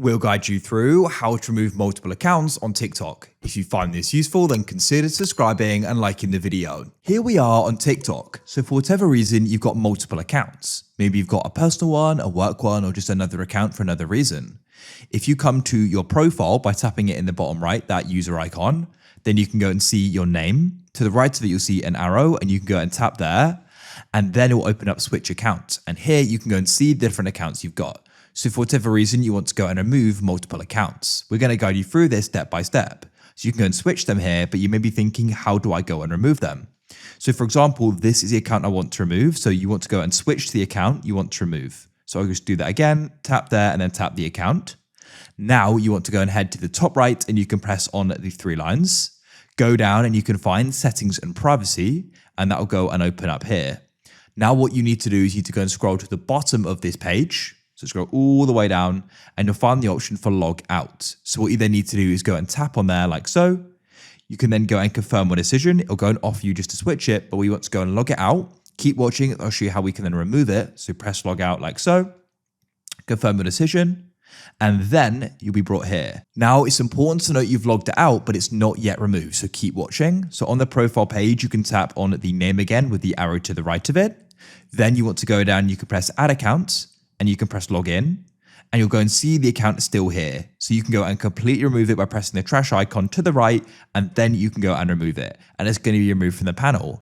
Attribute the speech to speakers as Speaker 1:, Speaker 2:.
Speaker 1: We'll guide you through how to remove multiple accounts on TikTok. If you find this useful, then consider subscribing and liking the video. Here we are on TikTok. So for whatever reason, you've got multiple accounts. Maybe you've got a personal one, a work one, or just another account for another reason. If you come to your profile by tapping it in the bottom right, that user icon, then you can go and see your name. To the right of it, you'll see an arrow and you can go and tap there. And then it will open up switch account. And here you can go and see the different accounts you've got. So for whatever reason, you want to go and remove multiple accounts. We're going to guide you through this step by step. So you can go and switch them here, but you may be thinking, how do I go and remove them? So for example, this is the account I want to remove. So you want to go and switch to the account you want to remove. So I'll just do that again, tap there and then tap the account. Now you want to go and head to the top right and you can press on the three lines. Go down and you can find settings and privacy, and that will go and open up here. Now what you need to do is you need to go and scroll to the bottom of this page. So scroll all the way down and you'll find the option for log out. So what you then need to do is go and tap on there like so. You can then go and confirm your decision. It'll go and offer you just to switch it, but we want to go and log it out. Keep watching. I'll show you how we can then remove it. So press log out like so. Confirm your decision. And then you'll be brought here. Now it's important to note you've logged it out, but it's not yet removed. So keep watching. So on the profile page, you can tap on the name again with the arrow to the right of it. Then you want to go down, you can press add account and you can press log in and you'll go and see the account is still here. So you can go and completely remove it by pressing the trash icon to the right and then you can go and remove it. And it's going to be removed from the panel.